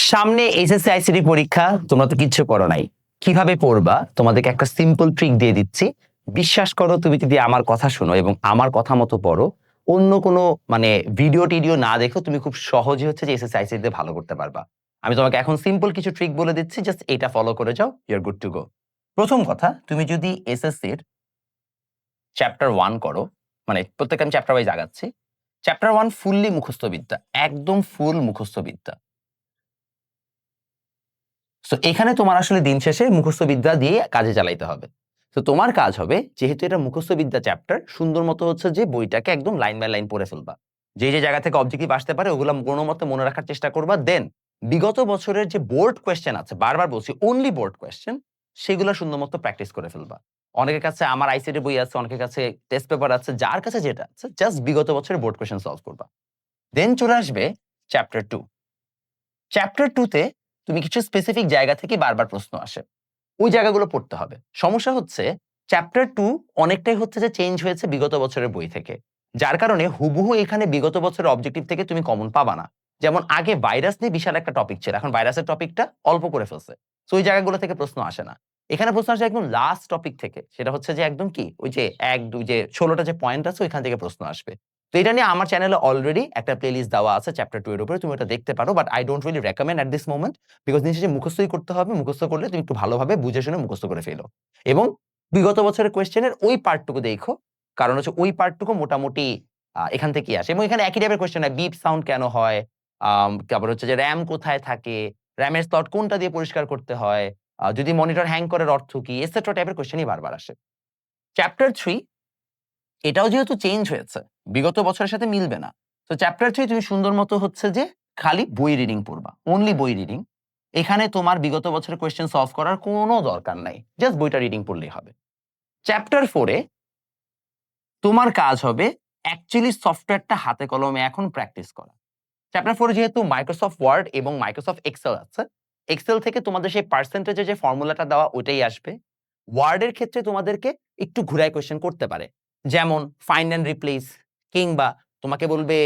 সামনে HSC ICT পরীক্ষা, তোমরা তো কিচ্ছু করো নাই। কিভাবে পড়বা তোমাদেরকে একটা সিম্পল ট্রিক দিয়ে দিচ্ছি। বিশ্বাস করো, তুমি যদি আমার কথা শোনো এবং আমার কথা মতো পড়ো, অন্য কোনো মানে ভিডিও না দেখো, তুমি খুব সহজে হচ্ছে যে এইচএসসি আইসিটি তে ভালো করতে পারবা। আমি তোমাকে এখন সিম্পল কিছু ট্রিক বলে দিচ্ছি, জাস্ট এটা ফলো করে যাও, you are good to go. প্রথম কথা, তুমি যদি এসএসসি এর চ্যাপ্টার 1 করো, মানে প্রত্যেকটা আমি চ্যাপ্টার ওয়াইজ আগাচ্ছি। চ্যাপ্টার 1 ফুললি মুখস্থ বিদ্যা, একদম ফুল মুখস্থ বিদ্যা। সো এখানে তোমার আসলে দিন শেষে মুখস্থ বিদ্যা দিয়ে কাজে চালাইতে হবে। তো তোমার কাজ হবে, যেহেতু এটা মুখস্থ বিদ্যা চ্যাপ্টার, সুন্দর মতো হচ্ছে যে বইটাকে একদম লাইন বাই লাইন পড়ে ফেলবা। যে জায়গা থেকে অবজেক্টিভ আসতে পারে ওগুলো কোনো মতে মনে রাখার চেষ্টা করবা। দেন বিগত বছরের যে বোর্ড কোয়েশ্চেন আছে, বারবার বলছি অনলি বোর্ড কোয়েশ্চেন, সেগুলো সুন্দর মতো প্র্যাকটিস করে ফেলবা। অনেকের কাছে আমার আইসিটি বই আছে, অনেকের কাছে টেস্ট পেপার আছে, যার কাছে যেটা আছে জাস্ট বিগত বছরের বোর্ড কোয়েশ্চেন সলভ করবা। দেন চলে আসবে চ্যাপ্টার 2। চ্যাপ্টার 2 তে তুমি কিছু স্পেসিফিক জায়গা থেকে বারবার প্রশ্ন আসে, ওই জায়গাগুলো পড়তে হবে। সমস্যা হচ্ছে চ্যাপ্টার 2 অনেকটাই হচ্ছে যে চেঞ্জ হয়েছে বিগত বছরের বই থেকে। যার কারণে হুবহু এখানে বিগত বছরের অবজেক্টিভ থেকে তুমি কমন পাবা না। যেমন আগে ভাইরাস নিয়ে বিশাল একটা টপিক ছিল, এখন ভাইরাসের টপিকটা অল্প করে ফেলছে। সো ওই জায়গাগুলো থেকে প্রশ্ন আসে না। এখানে প্রশ্ন আসে একদম লাস্ট টপিক থেকে। সেটা হচ্ছে যে একদম কি ওই যে ১, ২ যে ১৬ টা যে পয়েন্ট আছে ওইখান থেকে প্রশ্ন আসবে। তো এটা নিয়ে আমার চ্যানেলে অলরেডি একটা প্লেলিস্ট দেওয়া আছে চ্যাপ্টার 2 এর উপরে, তুমি ওটা দেখতে পারো। But I don't really recommend at this moment, because জিনিসটা যে মুখস্থই করতে হবে, মুখস্থ করলে তুমি একটু ভালোভাবে বুঝে শুনে মুখস্থ করে ফেলো। এবং বিগত বছরের কোয়েশ্চেনের ওই পার্টটুকু দেখো, কারণ হচ্ছে ওই পার্টটুকু মোটামুটি এখান থেকেই আসে। এবং এখানে একই টাইপের কোয়েশ্চেন হয়, বিপ সাউন্ড কেন হয়, তারপর হচ্ছে যে র‍্যাম কোথায় থাকে, র‍্যামের স্লট কোনটা দিয়ে পরিষ্কার করতে হয়, যদি মনিটর হ্যাং করার অর্থ কি, এটসেট্রা টাইপের কোয়েশ্চেনই বারবার আসে। চ্যাপ্টার 3 এটাও যেহেতু চেঞ্জ হয়েছে, বিগত বছরের সাথে মিলবে না। তো চ্যাপ্টার 3 তুমি সুন্দর মতো হচ্ছে যে খালি বই রিডিং পড়বা। অনলি বই রিডিং। এখানে তোমার বিগত বছরের কোয়েশ্চেন সলভ করার কোনো দরকার নাই। জাস্ট বইটা রিডিং পড়লেই হবে। চ্যাপ্টার 4 এ তোমার কাজ হবে অ্যাকচুয়ালি সফটওয়্যারটা হাতে কলমে এখন প্র্যাকটিস করা। চ্যাপ্টার 4 এ যেহেতু মাইক্রোসফট ওয়ার্ড এবং মাইক্রোসফট এক্সেল আছে, এক্সেল থেকে তোমাদের সেই পার্সেন্টেজের যে ফর্মুলাটা দেওয়া ওইটাই আসবে। ওয়ার্ডের ক্ষেত্রে তোমাদেরকে একটু ঘুরায় কোয়েশ্চেন করতে পারে। যেমন ফাইন্ড অ্যান্ড রিপ্লেস, কিংবা তোমাকে বলবে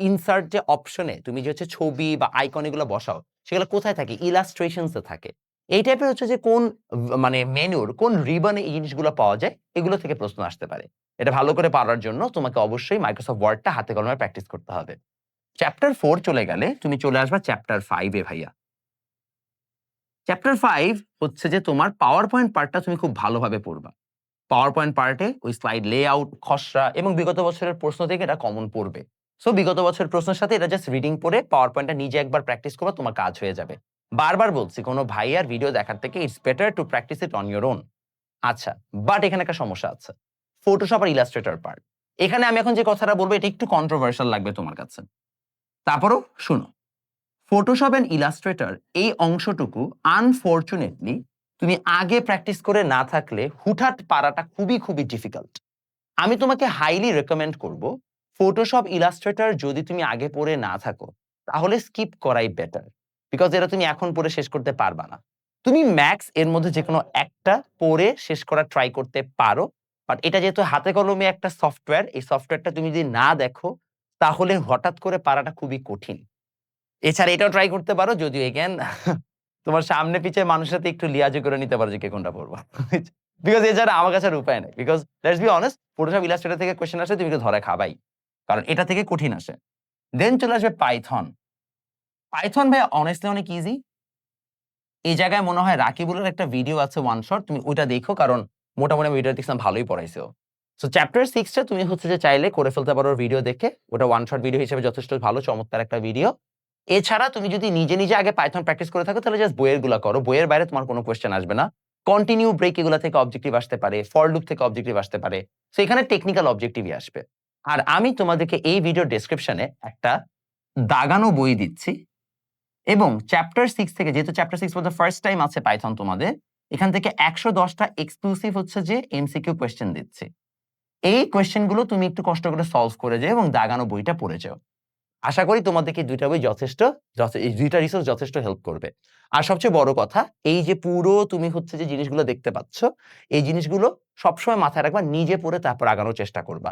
ইনসার্ট যে অপশনে তুমি যে হচ্ছে ছবি বা আইকন এগুলো বসাও, সেগুলো কোথায় থাকে? ইলাস্ট্রেশনস এ থাকে। এই টাইপের হচ্ছে যে কোন মানে মেনুর কোন রিবনে এই জিনিসগুলো পাওয়া যায়, এগুলো থেকে প্রশ্ন আসতে পারে। এটা ভালো করে পারার জন্য তোমাকে অবশ্যই মাইক্রোসফট ওয়ার্ডটা হাতে কলমে প্র্যাকটিস করতে হবে। চ্যাপ্টার 4 চলে গেলে তুমি চলে আসবা চ্যাপ্টার 5 এ ভাইয়া। চ্যাপ্টার 5 হচ্ছে যে তোমার পাওয়ার পয়েন্ট পার্টটা তুমি খুব ভালোভাবে পড়বা। পাওয়ার পয়েন্ট পার্টে ওই স্লাইড লেআউট, খসড়া এবং বিগত বছরের প্রশ্ন থেকে এটা কমন পড়বে। সো বিগত বছরের প্রশ্নের সাথে এটা জাস্ট রিডিং পড়ে পাওয়ার পয়েন্টটা নিজে একবার প্র্যাকটিস করবা, তোমার কাজ হয়ে যাবে। বারবার বলছি, কোনো ভাইয়ার ভিডিও দেখার থেকে it's better to practice it on your own. আচ্ছা, বাট এখানে একটা সমস্যা আছে। ফটোশপ আর ইলাস্ট্রেটর পার্ট। এখানে আমি এখন যে কথাটা বলবো এটা একটু কন্ট্রোভার্সিয়াল লাগবে তোমার কাছে। তারপরও শুনো। ফটোশপ এন্ড ইলাস্ট্রেটর এই অংশটুকু আনফরচুনেটলি তুমি আগে প্র্যাকটিস করে না থাকলে হুটহাট পারাটা খুবই ডিফিকাল্ট। আমি তোমাকে হাইলি রেকমেন্ড করব, ফটোশপ ইলাস্ট্রেটর যদি তুমি আগে পড়ে না থাকো তাহলে স্কিপ করাই বেটার, বিকজ এটা তুমি এখন পড়ে শেষ করতে পারবা না। তুমি ম্যাক্স এর মধ্যে যে কোনো একটা পড়ে শেষ করার ট্রাই করতে পারো। বাট এটা যেহেতু হাতে কলমে একটা সফটওয়্যার, এই সফটওয়্যারটা তুমি যদি না দেখো তাহলে হঠাৎ করে পারাটা খুবই কঠিন। এছাড়া এটাও ট্রাই করতে পারো, যদিও এগেইন তোমার সামনে পিছে মানুষের সাথে একটু লিয়াজু করে নিতে পারো যে কে কোনটা পড়বা। বিকজ এছাড়া আমার কাছে আর উপায় নেই। Because let's be honest, Photoshop Illustrator থেকে কোয়েশ্চেন আসে তুমি তো ধরে খাবাই। কারণ এটা থেকে কঠিন আসে। দেন চলে আসবে পাইথন। পাইথন ভাই অনেস্টলি অনেক ইজি। এই জায়গায় মনে হয় রাকিবুলের একটা ভিডিও আছে ওয়ান শট, তুমি ওইটা দেখো, কারণ মোটামুটি ভিডিও দেখছিলাম ভালোই পড়াইছে ও। সো চ্যাপ্টার 6 টা তুমি হচ্ছে যে চাইলে করে ফেলতে পারো ভিডিও দেখে। ওটা ওয়ান শট ভিডিও হিসেবে যথেষ্ট ভালো, চমৎকার একটা ভিডিও। এছাড়া তুমি যদি নিজে আগে পাইথন প্র্যাকটিস করে থাকো তাহলে জাস্ট বইয়ের গুলা করো। বইয়ের বাইরে তোমার কোনো কোয়েশ্চেন আসবে না। কন্টিনিউ ব্রেক এগুলা থেকে অবজেক্টিভ আসতে পারে, ফর লুপ থেকে অবজেক্টিভ আসতে পারে। সো এখানে টেকনিক্যাল অবজেক্টিভই আসবে। আর আমি তোমাদেরকে এই ভিডিও ডেসক্রিপশনে একটা দাগানো বই দিচ্ছি, এবং চ্যাপ্টার 6 থেকে, যেহেতু chapter 6 for the first time আছে পাইথন তোমাদের, এখান থেকে ১১০ টা এক্সক্লুসিভ হচ্ছে যে এমসিকিউ কোয়েশ্চেন দিচ্ছি। এই কোয়েশ্চেন গুলো তুমি একটু কষ্ট করে সলভ করে যাও এবং দাগানো বইটা পড়ে যাও। আশা করি তোমাদেরকে ২ টা বই এই ২ টা রিসোর্স যথেষ্ট হেল্প করবে। আর সবচেয়ে বড় কথা, এই যে পুরো তুমি হচ্ছে যে জিনিসগুলো দেখতে পাচ্ছ, এই জিনিসগুলো সবসময় মাথায় রাখবা, নিজে পড়ে তারপর আগানোর চেষ্টা করবা।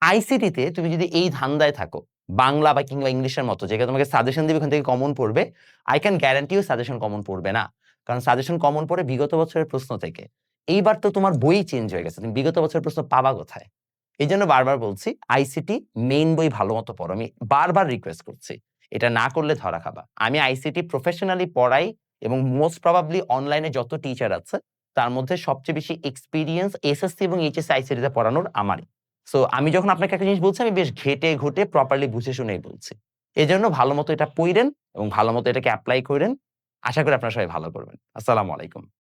আইসিটিতে তুমি যদি এই ধান্দায় থাকো, বাংলা বা কিংবা ইংলিশের মতো যেখানে তোমাকে সাজেশন দিবে ওখান থেকে কমন পড়বে, I can guarantee you suggestion common পড়বে না। কারণ সাজেশন কমন পড়ে বিগত বছরের প্রশ্ন থেকে। এইবার তো তোমার বই চেঞ্জ হয়ে গেছে। তুমি বিগত বছরের প্রশ্ন পাবা কোথায়? এইজন্য বারবার বলছি আইসিটি মেইন বই ভালোমতো পড়ো। আমি বারবার রিকোয়েস্ট করছি। এটা না করলে ধরা খাবা। আমি আইসিটি প্রফেশনালি পড়াই এবং মোস্ট প্রবাবলি অনলাইনে যত টিচার আছে তার মধ্যে সবচেয়ে বেশি এক্সপেরিয়েন্স এসএসসি এবং এইচএসসি আইসিটিতে পড়ানোর আমারই। সো আমি যখন আপনাকে একটা জিনিস বলছি আমি বেশ ঘেঁটে ঘুঁটে প্রপারলি বুঝে শুনেই বলছি। এজন্য ভালোমতো এটা পইড়েন এবং ভালোমতো এটাকে এপ্লাই কইরেন। আশা করি আপনারা সবাই ভালো করবেন। আসসালামু আলাইকুম।